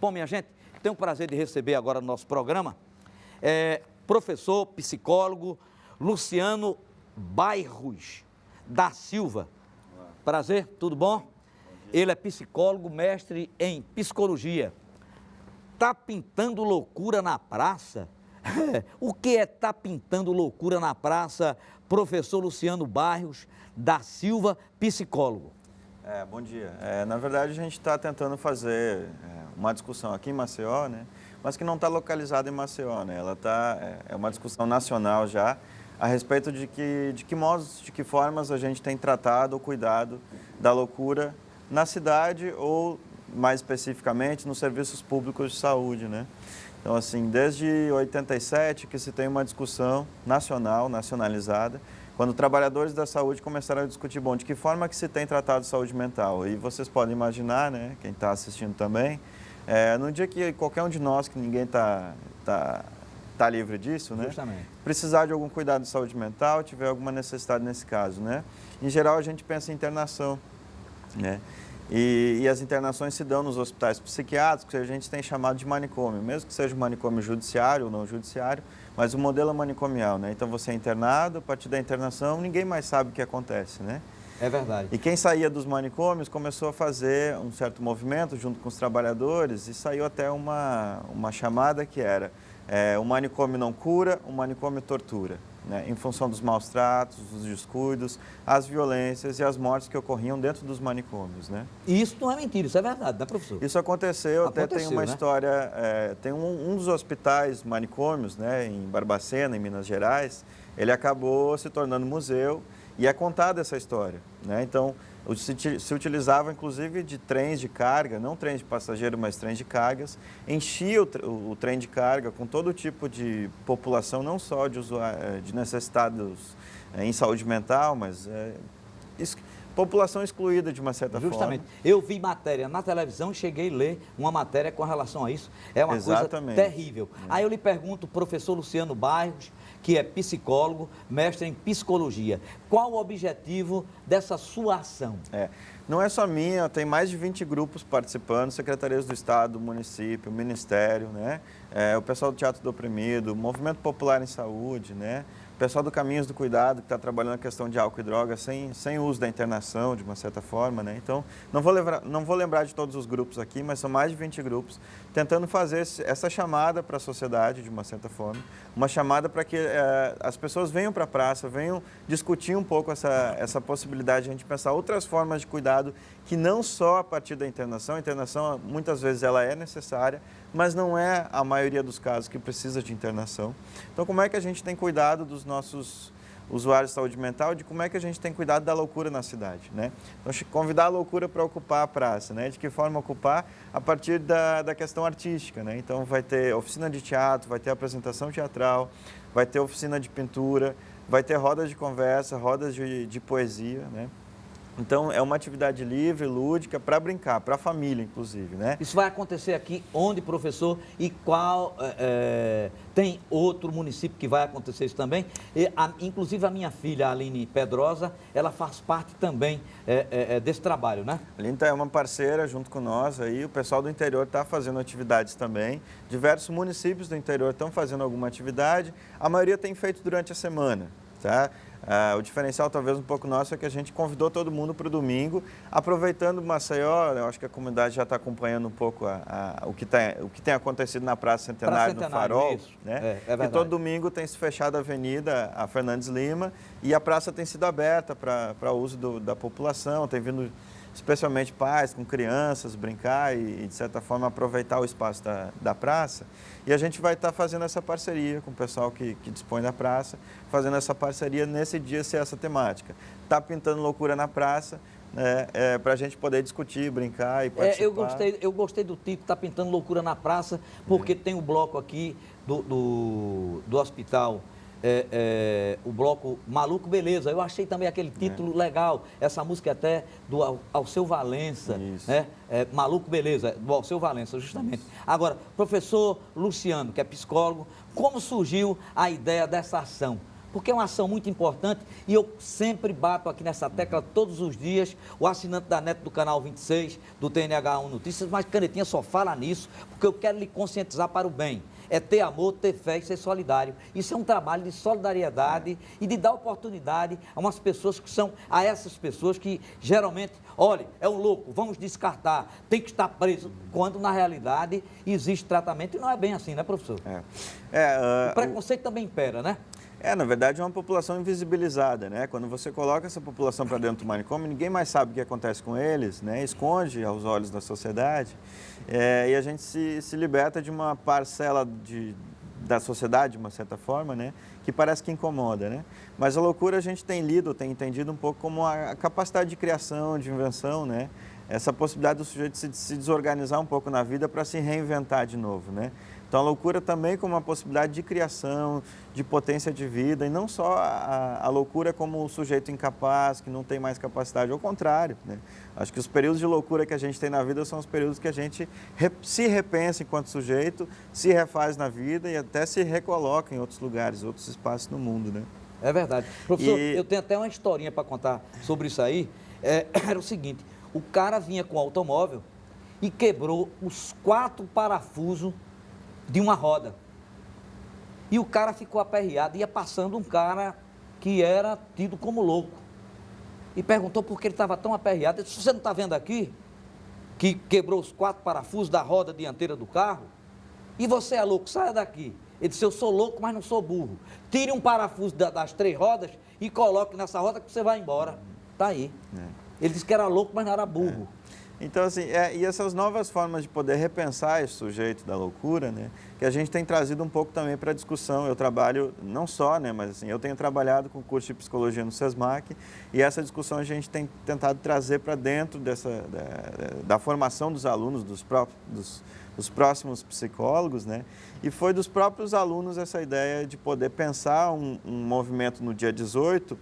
Bom, minha gente, tenho o prazer de receber agora no nosso programa professor, psicólogo Luciano Bairros da Silva. Prazer, tudo bom? Ele é psicólogo, mestre em psicologia. Tá pintando loucura na praça? O que é tá pintando loucura na praça, professor Luciano Bairros da Silva, psicólogo? Bom dia. Na verdade, a gente está tentando fazer uma discussão aqui em Maceió, né? Mas que não está localizada em Maceió, né? Ela é uma discussão nacional já a respeito de que modos, de que formas a gente tem tratado ou cuidado da loucura na cidade ou, mais especificamente, nos serviços públicos de saúde, né? Então, assim, desde 87 que se tem uma discussão nacionalizada, quando trabalhadores da saúde começaram a discutir, bom, de que forma que se tem tratado saúde mental. E vocês podem imaginar, né, quem está assistindo também, no dia que qualquer um de nós, que ninguém tá livre disso, né, justamente, precisar de algum cuidado de saúde mental, tiver alguma necessidade nesse caso, né. Em geral, a gente pensa em internação, né. E as internações se dão nos hospitais psiquiátricos, que a gente tem chamado de manicômio, mesmo que seja um manicômio judiciário ou não judiciário, mas o modelo é manicomial, né? Então você é internado, a partir da internação ninguém mais sabe o que acontece, né? É verdade. E quem saía dos manicômios começou a fazer um certo movimento junto com os trabalhadores e saiu até uma chamada que era o manicômio não cura, o manicômio tortura. Né, em função dos maus tratos, dos descuidos, as violências e as mortes que ocorriam dentro dos manicômios, né? E isso não é mentira, isso é verdade, né, professor? Isso aconteceu, até tem uma história, tem um dos hospitais manicômios, né, em Barbacena, em Minas Gerais, ele acabou se tornando museu e é contada essa história, né? Então, se utilizava inclusive de trens de carga, não trens de passageiro, mas trens de cargas, enchia o trem de carga com todo tipo de população, não só de necessitados em saúde mental, mas população excluída de uma certa forma. Justamente. Eu vi matéria na televisão, cheguei a ler uma matéria com relação a isso. É uma coisa terrível. Aí eu lhe pergunto, professor Luciano Bairros, que é psicólogo, mestre em psicologia, qual o objetivo dessa sua ação? Não é só minha, tem mais de 20 grupos participando, secretarias do Estado, do município, Ministério, né? O pessoal do Teatro do Oprimido, Movimento Popular em Saúde, né? O pessoal do Caminhos do Cuidado, que está trabalhando a questão de álcool e droga sem uso da internação, de uma certa forma, né? Então, não vou lembrar de todos os grupos aqui, mas são mais de 20 grupos tentando fazer essa chamada para a sociedade, de uma certa forma, uma chamada para que as pessoas venham para a praça, venham discutir um pouco essa possibilidade de a gente pensar outras formas de cuidado, que não só a partir da internação, a internação muitas vezes ela é necessária, mas não é a maioria dos casos que precisa de internação. Então, como é que a gente tem cuidado dos nossos usuários de saúde mental, de como é que a gente tem cuidado da loucura na cidade, né? Então, convidar a loucura para ocupar a praça, né? De que forma ocupar? A partir da questão artística, né? Então, vai ter oficina de teatro, vai ter apresentação teatral, vai ter oficina de pintura, vai ter rodas de conversa, rodas de poesia, né? Então, é uma atividade livre, lúdica, para brincar, para a família, inclusive, né? Isso vai acontecer aqui onde, professor? E qual... tem outro município que vai acontecer isso também? Inclusive, a minha filha, a Aline Pedrosa, ela faz parte também desse trabalho, né? A Aline é uma parceira junto com nós aí, o pessoal do interior está fazendo atividades também. Diversos municípios do interior estão fazendo alguma atividade. A maioria tem feito durante a semana, tá? O diferencial talvez um pouco nosso é que a gente convidou todo mundo para o domingo, aproveitando Maceió, eu acho que a comunidade já está acompanhando um pouco o que tem acontecido na Praça Centenário, no Farol, isso. né? É e todo domingo tem se fechado a avenida, a Fernandes Lima, e a praça tem sido aberta para uso da população, tem vindo especialmente pais com crianças, brincar e, de certa forma, aproveitar o espaço da praça. E a gente vai estar fazendo essa parceria com o pessoal que dispõe da praça, fazendo essa parceria nesse dia ser essa temática. Tá pintando loucura na praça, né, para a gente poder discutir, brincar e participar. Eu gostei do título, Tá Pintando Loucura na Praça, porque tem o bloco aqui do hospital, o bloco Maluco Beleza. Eu achei também aquele título legal, essa música até do Alceu Valença, né? Maluco Beleza, do Alceu Valença, justamente. Isso. Agora, professor Luciano, que é psicólogo, como surgiu a ideia dessa ação? porque é uma ação muito importante e eu sempre bato aqui nessa tecla todos os dias, o assinante da NET do Canal 26, do TNH1 Notícias, mas Canetinha só fala nisso, porque eu quero lhe conscientizar para o bem. É ter amor, ter fé e ser solidário. Isso é um trabalho de solidariedade e de dar oportunidade a umas pessoas que são, a essas pessoas que geralmente, olha, é um louco, vamos descartar, tem que estar preso, quando na realidade existe tratamento e não é bem assim, né, professor? O preconceito também impera, né? Na verdade é uma população invisibilizada, né? Quando você coloca essa população para dentro do manicômio, ninguém mais sabe o que acontece com eles, né? Esconde aos olhos da sociedade e a gente se liberta de uma parcela da sociedade, de uma certa forma, né? Que parece que incomoda, né? Mas a loucura a gente tem tem entendido um pouco como a capacidade de criação, de invenção, né? Essa possibilidade do sujeito se desorganizar um pouco na vida para se reinventar de novo, né? Então, a loucura também como uma possibilidade de criação, de potência de vida, e não só a loucura como o sujeito incapaz, que não tem mais capacidade, ao contrário, né? Acho que os períodos de loucura que a gente tem na vida são os períodos que a gente se repensa enquanto sujeito, se refaz na vida e até se recoloca em outros lugares, outros espaços no mundo, né? É verdade. Professor, eu tenho até uma historinha para contar sobre isso aí. Era o seguinte, o cara vinha com o automóvel e quebrou os 4 parafusos de uma roda. E o cara ficou aperreado, ia passando um cara que era tido como louco. E perguntou por que ele estava tão aperreado. Ele disse, você não está vendo aqui que quebrou os 4 parafusos da roda dianteira do carro? E você é louco, saia daqui. Ele disse, eu sou louco, mas não sou burro. Tire um parafuso das 3 rodas e coloque nessa roda que você vai embora. Está aí. Ele disse que era louco, mas não era burro. Então, assim, e essas novas formas de poder repensar esse sujeito da loucura, né, que a gente tem trazido um pouco também para a discussão. Eu trabalho, não só, né, mas assim, eu tenho trabalhado com o curso de psicologia no SESMAC e essa discussão a gente tem tentado trazer para dentro da formação dos alunos, dos próximos psicólogos, né, e foi dos próprios alunos essa ideia de poder pensar um movimento no dia 18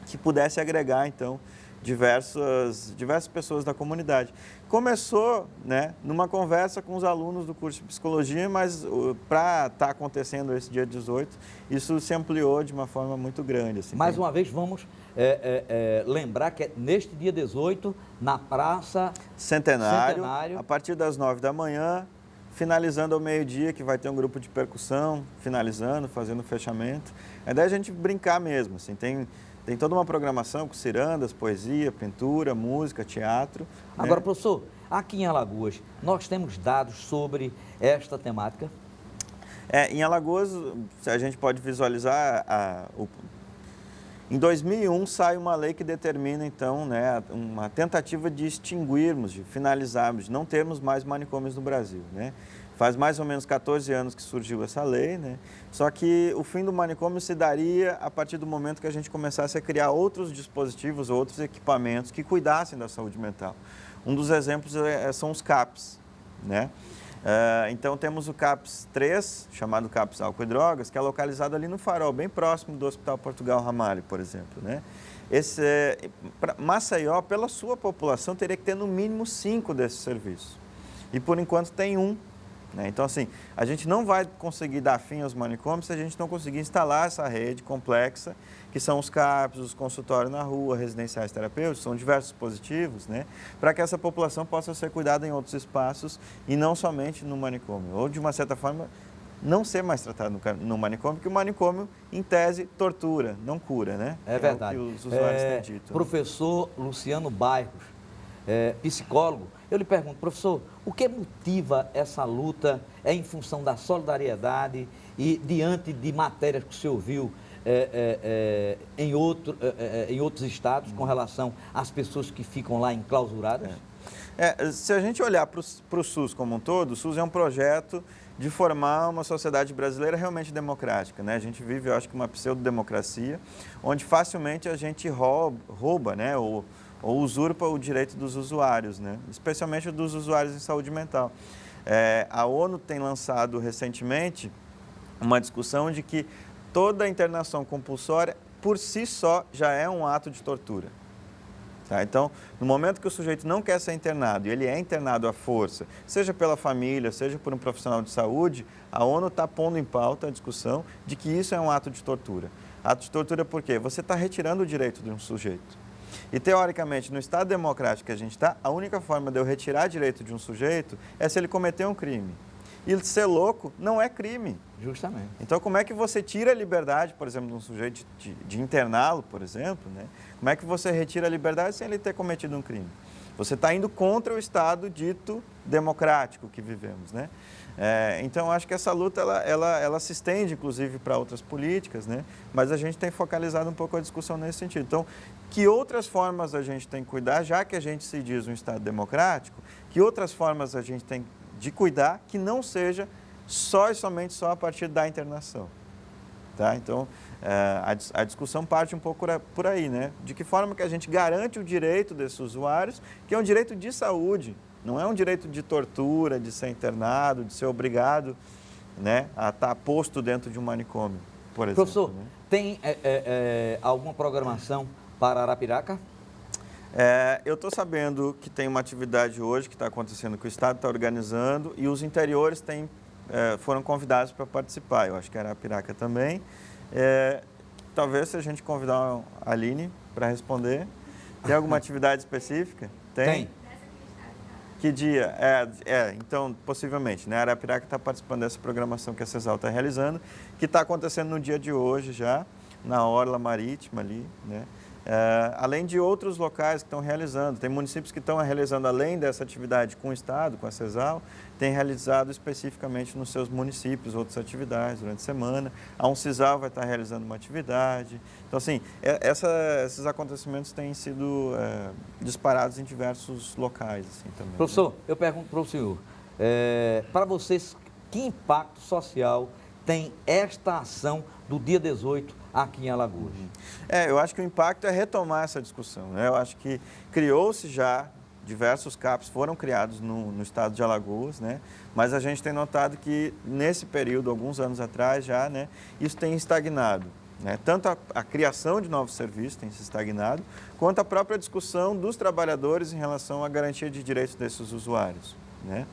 que pudesse agregar, então, diversas pessoas da comunidade. Começou, né, numa conversa com os alunos do curso de psicologia, mas para estar acontecendo esse dia 18, isso se ampliou de uma forma muito grande. Assim, Mais uma vez, vamos lembrar que é neste dia 18, na Praça Centenário, a partir das 9 da manhã, finalizando ao meio-dia, que vai ter um grupo de percussão, finalizando, fazendo o fechamento. A ideia é a gente brincar mesmo, assim, tem toda uma programação com cirandas, poesia, pintura, música, teatro. Agora, né? Professor, aqui em Alagoas, nós temos dados sobre esta temática? Em Alagoas, a gente pode visualizar, em 2001 sai uma lei que determina, então, né, uma tentativa de extinguirmos, de finalizarmos, de não termos mais manicômios no Brasil, né? Faz mais ou menos 14 anos que surgiu essa lei, né? Só que o fim do manicômio se daria a partir do momento que a gente começasse a criar outros dispositivos, outros equipamentos que cuidassem da saúde mental. Um dos exemplos são os CAPs, né? Então temos o CAPS 3, chamado CAPS Álcool e Drogas, que é localizado ali no Farol, bem próximo do Hospital Portugal Ramalho, por exemplo, né? Maceió, pela sua população, teria que ter no mínimo 5 desses serviços. E por enquanto tem 1. Então, assim, a gente não vai conseguir dar fim aos manicômios se a gente não conseguir instalar essa rede complexa, que são os CAPs, os consultórios na rua, residenciais terapêuticos, são diversos dispositivos, né, para que essa população possa ser cuidada em outros espaços e não somente no manicômio. Ou, de uma certa forma, não ser mais tratado no manicômio, porque o manicômio, em tese, tortura, não cura, né? É verdade. É o que os usuários têm dito. Professor Luciano Bairros, psicólogo, eu lhe pergunto, professor, o que motiva essa luta em função da solidariedade e diante de matérias que o senhor viu em outros estados com relação às pessoas que ficam lá enclausuradas? Se a gente olhar para o SUS como um todo, o SUS é um projeto de formar uma sociedade brasileira realmente democrática, né? A gente vive, eu acho que, uma pseudo-democracia, onde facilmente a gente rouba, né, ou usurpa o direito dos usuários, né? Especialmente dos usuários em saúde mental. A ONU tem lançado recentemente uma discussão de que toda internação compulsória, por si só, já é um ato de tortura. Tá? Então, no momento que o sujeito não quer ser internado e ele é internado à força, seja pela família, seja por um profissional de saúde, a ONU está pondo em pauta a discussão de que isso é um ato de tortura. Ato de tortura por quê? Você está retirando o direito de um sujeito. E, teoricamente, no Estado democrático que a gente está, a única forma de eu retirar direito de um sujeito é se ele cometer um crime. E ser louco não é crime. Justamente. Então, como é que você tira a liberdade, por exemplo, de um sujeito, de interná-lo, por exemplo, né? Como é que você retira a liberdade sem ele ter cometido um crime? Você está indo contra o Estado dito democrático que vivemos, né? Então, acho que essa luta, ela se estende, inclusive, para outras políticas, né? Mas a gente tem focalizado um pouco a discussão nesse sentido. Então, que outras formas a gente tem que cuidar, já que a gente se diz um Estado democrático, que outras formas a gente tem de cuidar que não seja só e somente a partir da internação, tá? Então, a discussão parte um pouco por aí, né? De que forma que a gente garante o direito desses usuários, que é um direito de saúde, não é um direito de tortura, de ser internado, de ser obrigado, né, a estar posto dentro de um manicômio, por exemplo. Professor, né? tem alguma programação para Arapiraca? Eu estou sabendo que tem uma atividade hoje que está acontecendo, que o Estado está organizando e os interiores foram convidados para participar. Eu acho que Arapiraca também. Talvez se a gente convidar a Aline para responder. Tem alguma atividade específica? Tem. Que dia? Então, possivelmente, né? A Arapiraca está participando dessa programação que a CESAL está realizando, que está acontecendo no dia de hoje já, na Orla Marítima ali, né? Além de outros locais que estão realizando. Tem municípios que estão realizando, além dessa atividade com o Estado, com a CESAL, tem realizado especificamente nos seus municípios outras atividades durante a semana. A UNCISAL vai estar realizando uma atividade. Então, assim, esses acontecimentos têm sido disparados em diversos locais assim, também. Professor, né? eu pergunto para o senhor, para vocês, que impacto social tem esta ação do dia 18 aqui em Alagoas? Eu acho que o impacto é retomar essa discussão, né? Eu acho que criou-se já, diversos CAPs foram criados no estado de Alagoas, né? Mas a gente tem notado que nesse período, alguns anos atrás já, né, isso tem estagnado, né? Tanto a criação de novos serviços tem se estagnado, quanto a própria discussão dos trabalhadores em relação à garantia de direitos desses usuários, né?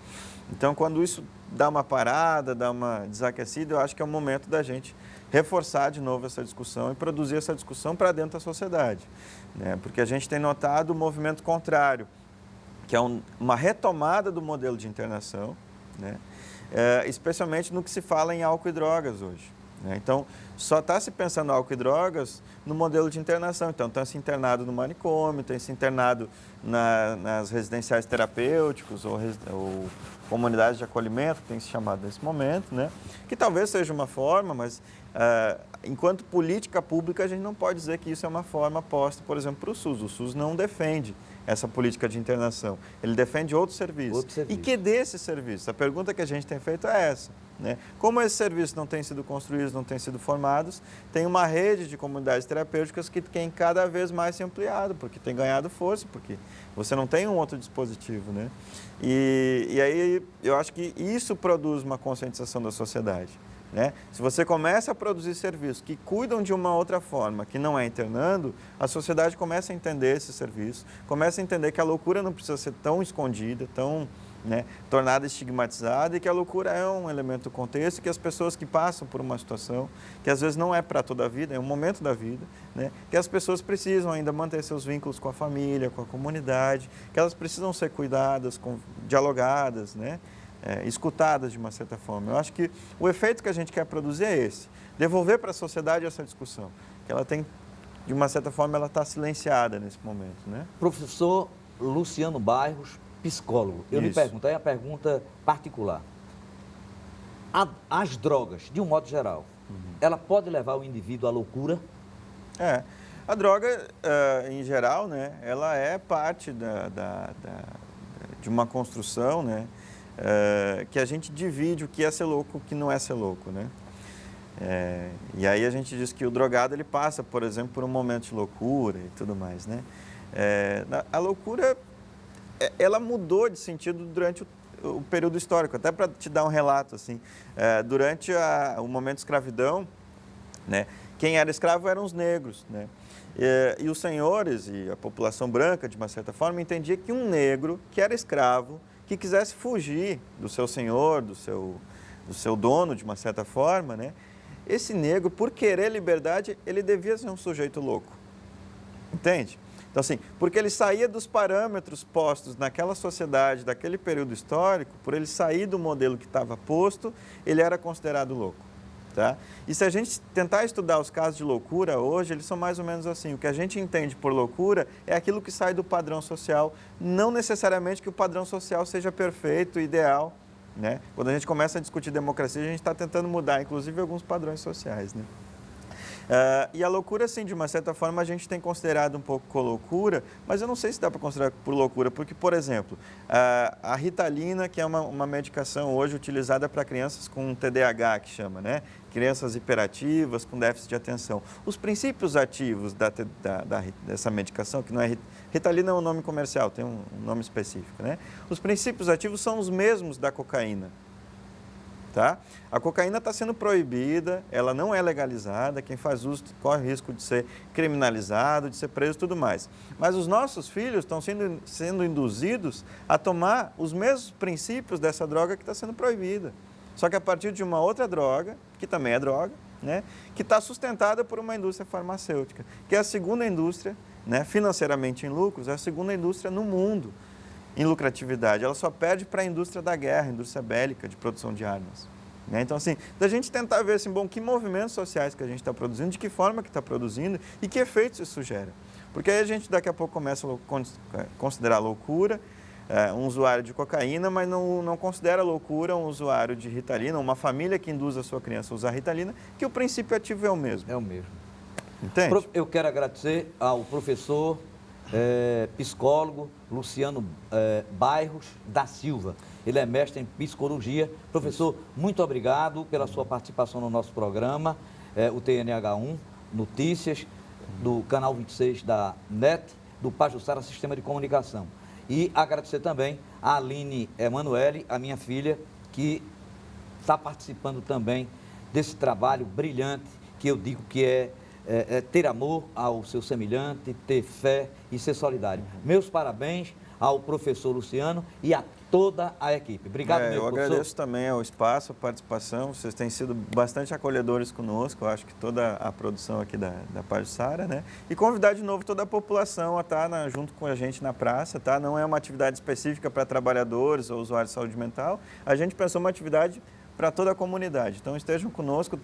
Então, quando isso dá uma parada, dá uma desaquecida, eu acho que é o momento da gente reforçar de novo essa discussão e produzir essa discussão para dentro da sociedade, né? Porque a gente tem notado o movimento contrário, que é uma retomada do modelo de internação, né? Especialmente no que se fala em álcool e drogas hoje, né? Então, só está se pensando em álcool e drogas no modelo de internação. Então, tem se internado no manicômio, tem se internado nas residenciais terapêuticos ou comunidades de acolhimento, que tem se chamado nesse momento, né? Que talvez seja uma forma, mas enquanto política pública, a gente não pode dizer que isso é uma forma posta, por exemplo, para o SUS. O SUS não defende essa política de internação, ele defende outros serviços. E que desses serviços? A pergunta que a gente tem feito é essa, né? Como esses serviços não têm sido construídos, não têm sido formados, tem uma rede de comunidades terapêuticas que tem cada vez mais se ampliado, porque tem ganhado força, porque você não tem um outro dispositivo, né? E aí eu acho que isso produz uma conscientização da sociedade, né? Se você começa a produzir serviços que cuidam de uma outra forma, que não é internando, a sociedade começa a entender esse serviço, começa a entender que a loucura não precisa ser tão escondida, tão, né, tornada estigmatizada, e que a loucura é um elemento do contexto, que as pessoas que passam por uma situação, que às vezes não é para toda a vida, é um momento da vida, né, que as pessoas precisam ainda manter seus vínculos com a família, com a comunidade, que elas precisam ser cuidadas, dialogadas, né, escutadas de uma certa forma. Eu acho que o efeito que a gente quer produzir é esse, devolver para a sociedade essa discussão, que ela tem, de uma certa forma, ela está silenciada nesse momento, né? Professor Luciano Bairros, psicólogo. Eu lhe pergunto, aí a pergunta particular. As drogas, de um modo geral, ela pode levar o indivíduo à loucura? A droga, em geral, né, ela é parte de uma construção, né, que a gente divide o que é ser louco e o que não é ser louco, né? E aí a gente diz que o drogado, ele passa, por exemplo, por um momento de loucura e tudo mais, né? A loucura, ela mudou de sentido durante o período histórico. Até para te dar um relato, assim, durante o momento de escravidão, né, quem era escravo eram os negros, né? E os senhores e a população branca, de uma certa forma, entendia que um negro que era escravo, que quisesse fugir do seu senhor, do seu dono, de uma certa forma, né, esse negro, por querer liberdade, ele devia ser um sujeito louco. Entende? Então, assim, porque ele saía dos parâmetros postos naquela sociedade, daquele período histórico, por ele sair do modelo que estava posto, ele era considerado louco. Tá? E se a gente tentar estudar os casos de loucura hoje, eles são mais ou menos assim. O que a gente entende por loucura é aquilo que sai do padrão social, não necessariamente que o padrão social seja perfeito, ideal. Né? Quando a gente começa a discutir democracia, a gente está tentando mudar, inclusive, alguns padrões sociais. Né? E a loucura, sim, de uma certa forma, a gente tem considerado um pouco como loucura, mas eu não sei se dá para considerar por loucura, porque, por exemplo, a Ritalina, que é uma medicação hoje utilizada para crianças com TDAH, que chama, né? Crianças hiperativas, com déficit de atenção. Os princípios ativos dessa medicação, que não é Ritalina é um nome comercial, tem um nome específico, né? Os princípios ativos são os mesmos da cocaína. Tá? A cocaína está sendo proibida, ela não é legalizada, quem faz uso corre o risco de ser criminalizado, de ser preso e tudo mais. Mas os nossos filhos estão sendo induzidos a tomar os mesmos princípios dessa droga que está sendo proibida. Só que a partir de uma outra droga, que também é droga, né, que está sustentada por uma indústria farmacêutica, que é a segunda indústria, né, financeiramente em lucros, é a segunda indústria no mundo em lucratividade. Ela só perde para a indústria da guerra, a indústria bélica de produção de armas. Né? Então, assim, da gente tentar ver assim, bom, que movimentos sociais que a gente está produzindo, de que forma que está produzindo e que efeitos isso gera. Porque aí a gente daqui a pouco começa a considerar loucura um usuário de cocaína, mas não considera loucura um usuário de Ritalina, uma família que induz a sua criança a usar Ritalina, que o princípio ativo é o mesmo. É o mesmo. Entende? Eu quero agradecer ao professor psicólogo Luciano Bairros da Silva. Ele é mestre em psicologia. Professor, muito obrigado pela sua participação no nosso programa, o TNH1 Notícias, do canal 26 da NET, do Pajuçara Sistema de Comunicação. E agradecer também a Aline Emanuele, a minha filha, que está participando também desse trabalho brilhante, que eu digo que é ter amor ao seu semelhante, ter fé e ser solidário. Meus parabéns ao professor Luciano e a toda a equipe. Obrigado, meu professor. Eu agradeço também ao espaço, a participação. Vocês têm sido bastante acolhedores conosco, eu acho que toda a produção aqui da Pajuçara, né? E convidar de novo toda a população a estar junto com a gente na praça, tá? Não é uma atividade específica para trabalhadores ou usuários de saúde mental. A gente pensou uma atividade para toda a comunidade. Então estejam conosco.